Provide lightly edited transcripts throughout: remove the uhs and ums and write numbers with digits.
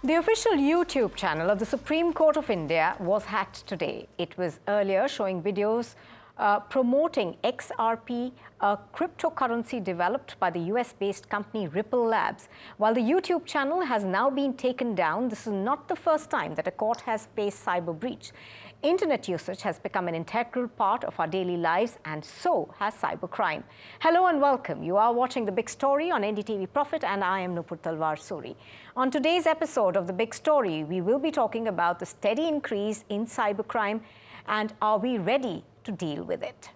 The official YouTube channel of the Supreme Court of India was hacked today. It was earlier showing videos promoting XRP, a cryptocurrency developed by the US-based company Ripple Labs. While the YouTube channel has now been taken down, this is not the first time that a court has faced cyber breach. Internet usage has become an integral part of our daily lives, and so has cybercrime. Hello and welcome. You are watching The Big Story on NDTV Profit, and I am Nupur Talwar Suri. On today's episode of The Big Story, we will be talking about the steady increase in cybercrime and are we ready to deal with it?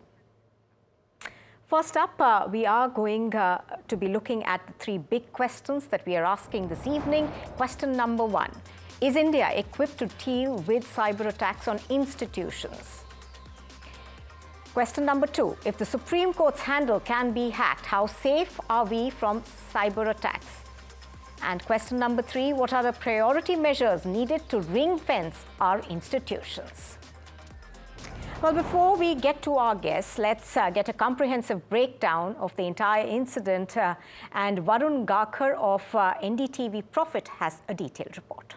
First up, we are going to be looking at the three big questions that we are asking this evening. Question number one. Is India equipped to deal with cyber attacks on institutions? Question number two, if the Supreme Court's handle can be hacked, how safe are we from cyber attacks? And question number three, what are the priority measures needed to ring-fence our institutions? Well, before we get to our guests, let's get a comprehensive breakdown of the entire incident. And Varun Gakar of NDTV Profit has a detailed report.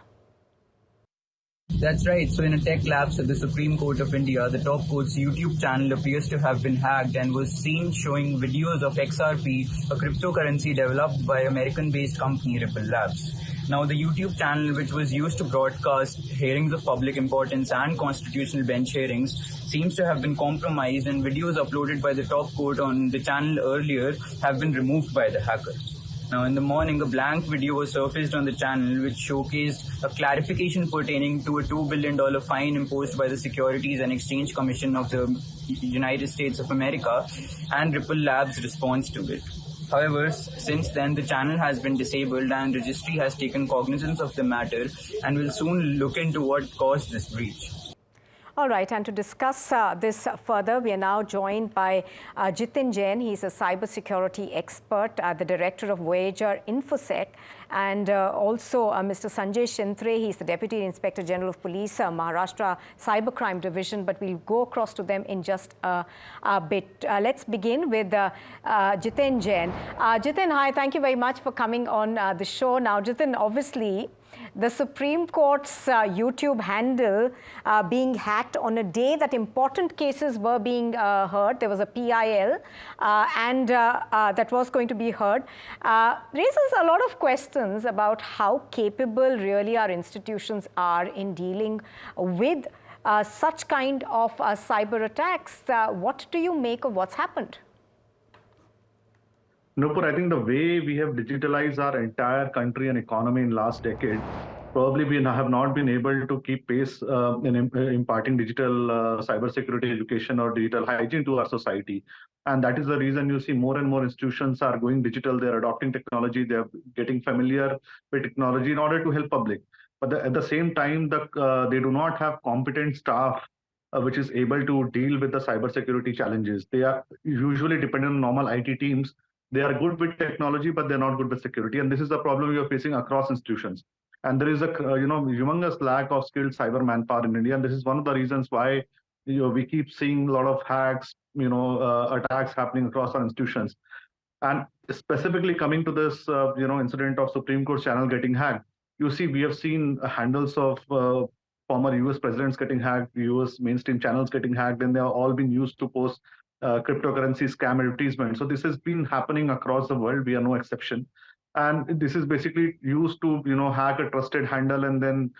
That's right. So in a tech lapse at the Supreme Court of India, the top court's YouTube channel appears to have been hacked and was seen showing videos of XRP, a cryptocurrency developed by American-based company Ripple Labs. Now, the YouTube channel, which was used to broadcast hearings of public importance and constitutional bench hearings, seems to have been compromised, and videos uploaded by the top court on the channel earlier have been removed by the hacker. Now, in the morning, a blank video was surfaced on the channel which showcased a clarification pertaining to a $2 billion fine imposed by the Securities and Exchange Commission of the United States of America and Ripple Labs' response to it. However, since then, the channel has been disabled and registry has taken cognizance of the matter and will soon look into what caused this breach. All right, and to discuss this further, we are now joined by Jitin Jain. He's a cybersecurity expert, the director of Voyager Infosec, and also Mr. Sanjay Shintre. He's the Deputy Inspector General of Police, Maharashtra Cybercrime Division, but we'll go across to them in just a bit. Let's begin with Jitin Jain. Jitin, hi, thank you very much for coming on the show. Now, Jitin, obviously, the Supreme Court's YouTube handle being hacked on a day that important cases were being heard. There was a PIL and that was going to be heard. Raises a lot of questions about how capable really our institutions are in dealing with such kind of cyber attacks. What do you make of what's happened? Nupur, I think the way we have digitalized our entire country and economy in last decade, probably we have not been able to keep pace in imparting digital cybersecurity education or digital hygiene to our society. And that is the reason you see more and more institutions are going digital. They're adopting technology. They're getting familiar with technology in order to help public. But at the same time, they do not have competent staff which is able to deal with the cybersecurity challenges. They are usually dependent on normal IT teams. They are good with technology, but they're not good with security. And this is the problem we are facing across institutions. And there is a humongous lack of skilled cyber manpower in India. And this is one of the reasons why we keep seeing a lot of hacks, attacks happening across our institutions. And specifically coming to this, incident of Supreme Court channel getting hacked, you see, we have seen handles of former US presidents getting hacked, US mainstream channels getting hacked, and they are all being used to post cryptocurrency scam advertisement. So this has been happening across the world. We are no exception. And this is basically used to, hack a trusted handle and then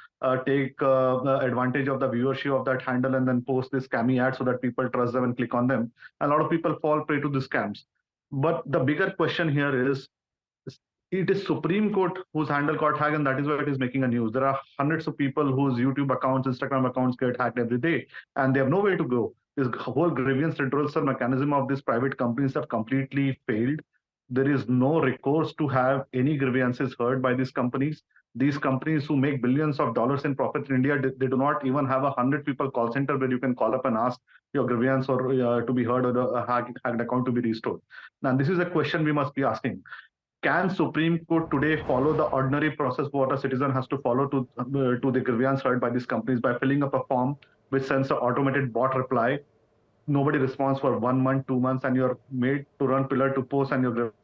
take advantage of the viewership of that handle and then post this scammy ad so that people trust them and click on them. And a lot of people fall prey to these scams. But the bigger question here is, it is Supreme Court whose handle got hacked, and that is why it is making a news. There are hundreds of people whose YouTube accounts, Instagram accounts get hacked every day, and they have no way to go. This whole grievance redressal mechanism of these private companies have completely failed. There is no recourse to have any grievances heard by these companies. These companies who make billions of dollars in profit in India, they do not even have 100 people call center where you can call up and ask your grievance or to be heard or a hacked account to be restored. Now, this is a question we must be asking. Can Supreme Court today follow the ordinary process what a citizen has to follow to the grievance heard by these companies by filling up a form which sends an automated bot reply? Nobody responds for 1 month, 2 months, and you're made to run pillar to post and you're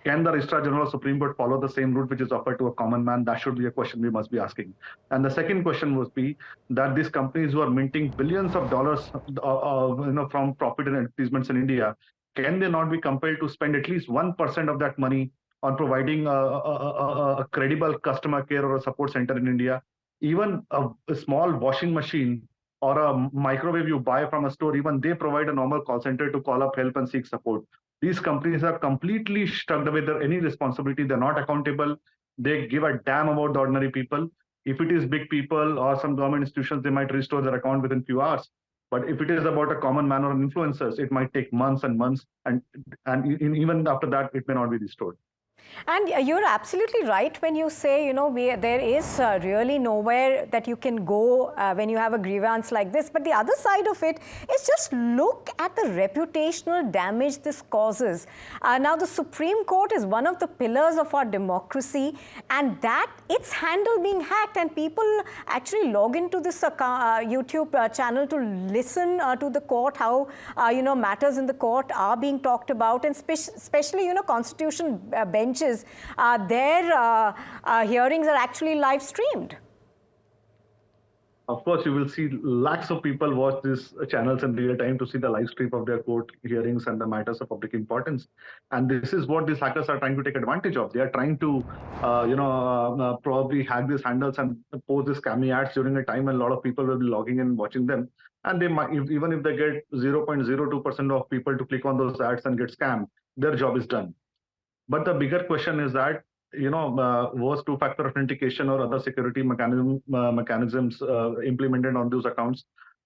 Can the Registrar General of Supreme Court follow the same route which is offered to a common man? That should be a question we must be asking. And the second question must be that these companies who are minting billions of dollars, from profit and advertisements in India, can they not be compelled to spend at least 1% of that money on providing a credible customer care or a support center in India? Even a small washing machine or a microwave you buy from a store, even they provide a normal call center to call up help and seek support. These companies are completely stuck with any responsibility. They're not accountable. They give a damn about the ordinary people. If it is big people or some government institutions, they might restore their account within few hours. But if it is about a common man or an influencers, it might take months and months, and even after that, it may not be restored. And you're absolutely right when you say, there is really nowhere that you can go when you have a grievance like this. But the other side of it is just look at the reputational damage this causes. Now, the Supreme Court is one of the pillars of our democracy, and that its handle being hacked, and people actually log into this YouTube channel to listen to the court, how matters in the court are being talked about, and especially constitution benches. Their hearings are actually live streamed. Of course, you will see lakhs of people watch these channels in real time to see the live stream of their court hearings and the matters of public importance. And this is what these hackers are trying to take advantage of. They are trying to, probably hack these handles and post these scammy ads during a time when a lot of people will be logging in and watching them. And they might, even if they get 0.02% of people to click on those ads and get scammed, their job is done. But the bigger question is that, was two-factor authentication or other security mechanisms implemented on those accounts?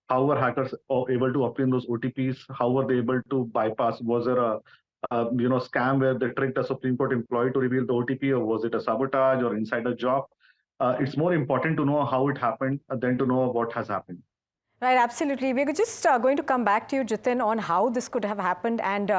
How were hackers able to obtain those OTPs? How were they able to bypass? Was there a scam where they tricked a Supreme Court employee to reveal the OTP, or was it a sabotage or insider job? It's more important to know how it happened than to know what has happened. Right, absolutely. We're just going to come back to you, Jitin, on how this could have happened and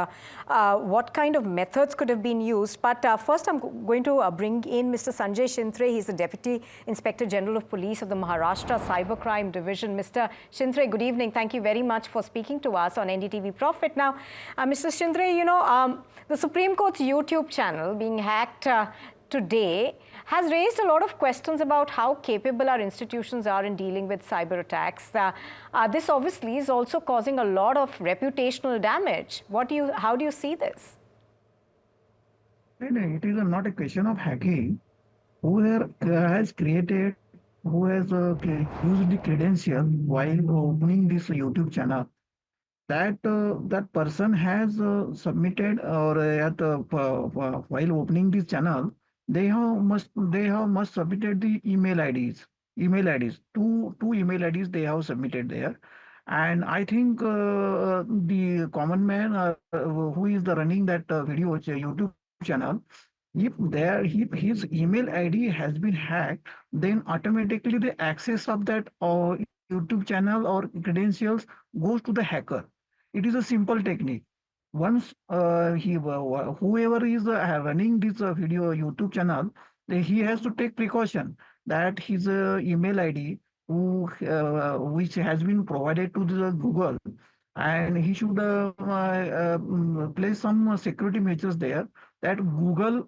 what kind of methods could have been used. But first, I'm going to bring in Mr. Sanjay Shintre. He's the Deputy Inspector General of Police of the Maharashtra Cybercrime Division. Mr. Shintre, good evening. Thank you very much for speaking to us on NDTV Profit. Now, Mr. Shintre, the Supreme Court's YouTube channel being hacked today has raised a lot of questions about how capable our institutions are in dealing with cyber attacks. This obviously is also causing a lot of reputational damage. How do you see this? It is not a question of hacking. Who has created, who has used the credential while opening this YouTube channel, that person has submitted, or while opening this channel, they must submitted the email IDs. Two email IDs they have submitted there. And I think the common man who is the running that video YouTube channel, if his email ID has been hacked, then automatically the access of that YouTube channel or credentials goes to the hacker. It is a simple technique. Once whoever is running this video YouTube channel, he has to take precaution that his email ID which has been provided to the Google, and he should place some security measures there, that Google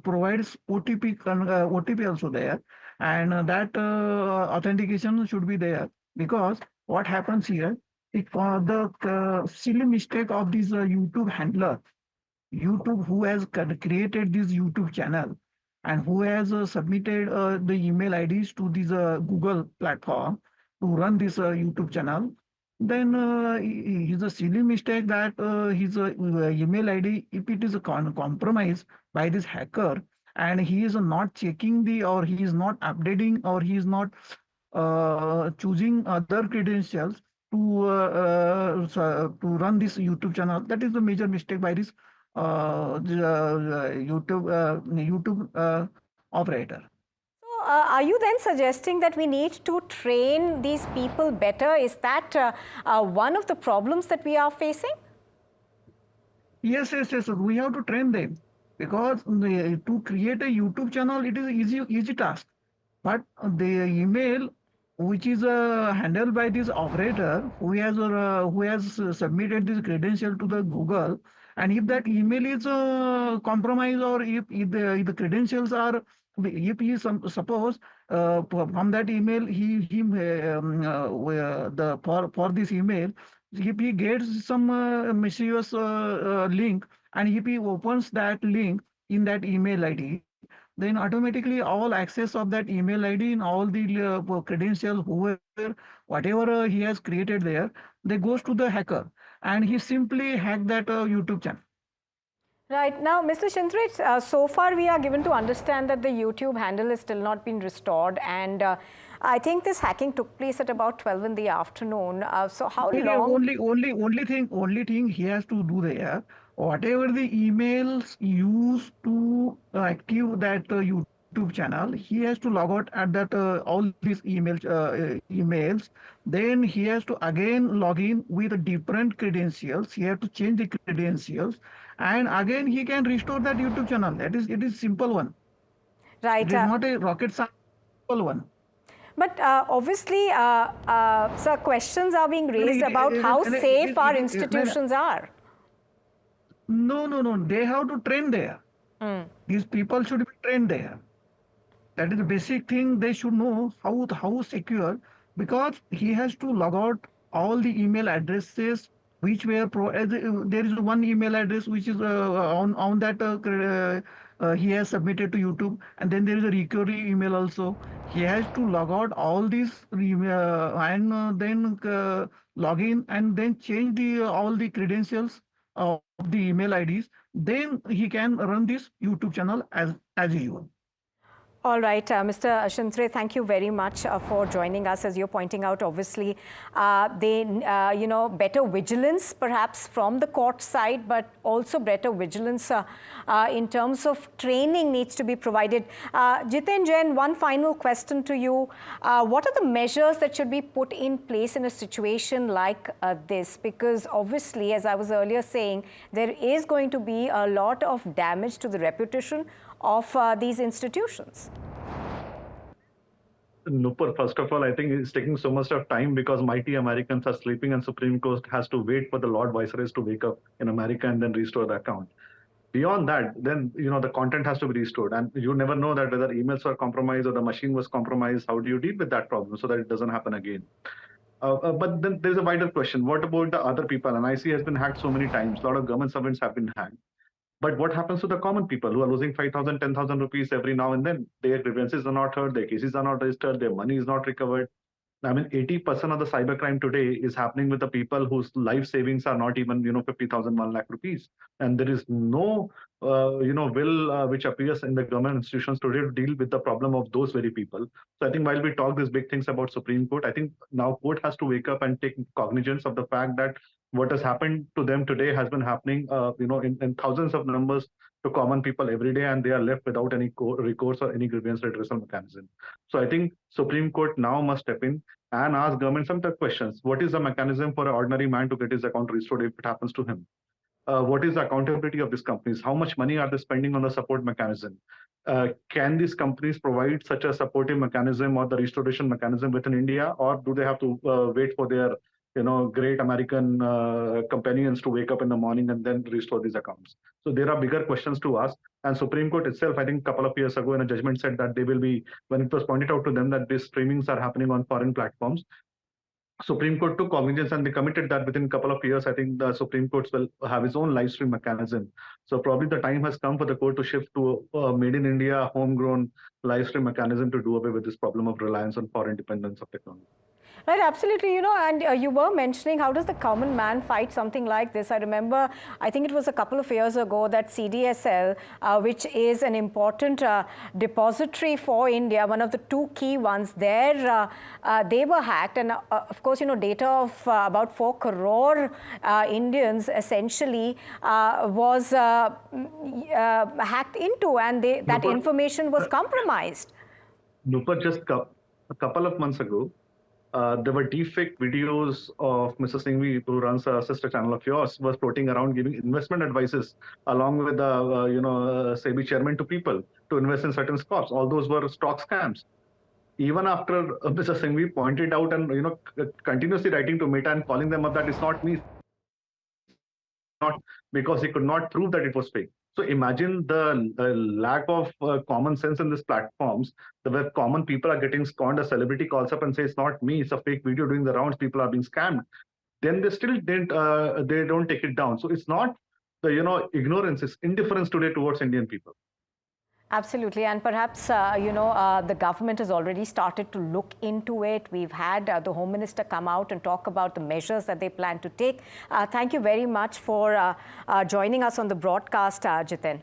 provides OTP also there, and that authentication should be there. Because what happens here, the silly mistake of this YouTube handler, YouTube who has created this YouTube channel and who has submitted the email IDs to this Google platform to run this YouTube channel, then it's a silly mistake that his email ID, if it is compromised by this hacker, and he is not checking or he is not updating, or he is not choosing other credentials to run this YouTube channel, that is the major mistake by this YouTube operator. So, are you then suggesting that we need to train these people better? Is that one of the problems that we are facing? Yes. We have to train them, because to create a YouTube channel, it is easy task. But the email which is handled by this operator who has submitted this credential to the Google. And if that email is compromised, or if the credentials are, if he suppose from that email he the for this email, if he gets some mischievous link, and if he opens that link in that email ID, then automatically all access of that email ID and all the credentials, whoever, whatever he has created there, they goes to the hacker, and he simply hacked that YouTube channel. Right. Now, Mr. Shintrit, so far we are given to understand that the YouTube handle has still not been restored, and I think this hacking took place at about 12 in the afternoon. So how Okay, long? only thing he has to do there, whatever the emails used to active that YouTube channel, he has to log out at that all these emails. Then he has to again log in with different credentials. He has to change the credentials, and again he can restore that YouTube channel. It is simple one. Right. It is not a rocket science, simple one. But obviously, sir, questions are being raised about how safe our institutions are. No. They have to train there. These people should be trained there. That is the basic thing. They should know how secure, because he has to log out all the email addresses which were there is one email address which is on that he has submitted to YouTube, and then there is a recovery email also. He has to log out all these and then log in, and then change the all the credentials of the email IDs. Then he can run this YouTube channel as usual. All right, Mr. Shintre, thank you very much for joining us. As you're pointing out, obviously, better vigilance perhaps from the court side, but also better vigilance in terms of training needs to be provided. Jiten Jain, one final question to you. What are the measures that should be put in place in a situation like this? Because obviously, as I was earlier saying, there is going to be a lot of damage to the reputation of these institutions. Nupur, first of all, I think it's taking so much of time because mighty Americans are sleeping and Supreme Court has to wait for the Lord Viceroys to wake up in America and then restore the account. Beyond that, then the content has to be restored, and you never know that whether emails were compromised or the machine was compromised. How do you deal with that problem so that it doesn't happen again? But then there's a wider question: what about the other people? And IC has been hacked so many times. A lot of government servants have been hacked. But what happens to the common people who are losing 5,000, 10,000 rupees every now and then? Their grievances are not heard, their cases are not registered, their money is not recovered. I mean, 80% of the cybercrime today is happening with the people whose life savings are not even, 50,000, 1 lakh rupees. And there is no, will which appears in the government institutions today to deal with the problem of those very people. So I think while we talk these big things about Supreme Court, I think now court has to wake up and take cognizance of the fact that what has happened to them today has been happening, in thousands of numbers to common people every day, and they are left without any recourse or any grievance redressal mechanism. So I think Supreme Court now must step in and ask government some tough questions. What is the mechanism for an ordinary man to get his account restored if it happens to him? What is the accountability of these companies? How much money are they spending on the support mechanism? Can these companies provide such a supportive mechanism or the restoration mechanism within India, or do they have to wait for their great American companions to wake up in the morning and then restore these accounts? So there are bigger questions to ask. And Supreme Court itself, I think a couple of years ago in a judgment said that they will be, when it was pointed out to them that these streamings are happening on foreign platforms, Supreme Court took cognizance and they committed that within a couple of years, I think the Supreme Court will have its own live stream mechanism. So probably the time has come for the court to shift to a made in India, homegrown live stream mechanism to do away with this problem of reliance on foreign dependence of technology. Right, absolutely. And you were mentioning how does the common man fight something like this? I remember, I think it was a couple of years ago that CDSL, which is an important depository for India, one of the two key ones there, they were hacked. And of course, data of about 4 crore Indians essentially was hacked into, and that information was compromised. Nupur, just a couple of months ago, there were deepfake videos of Mr. Singhvi, who runs a sister channel of yours, was floating around giving investment advices along with the SEBI chairman to people to invest in certain stocks. All those were stock scams. even after Mr. Singhvi pointed out and continuously writing to Meta and calling them up that it's not me, not because he could not prove that it was fake. So imagine the lack of common sense in these platforms, where common people are getting scorned. A celebrity calls up and says, "It's not me; it's a fake video doing the rounds. People are being scammed." Then they still didn't. They don't take it down. So it's not the ignorance; it's indifference today towards Indian people. Absolutely, and perhaps, the government has already started to look into it. We've had the Home Minister come out and talk about the measures that they plan to take. Thank you very much for joining us on the broadcast, Jitin.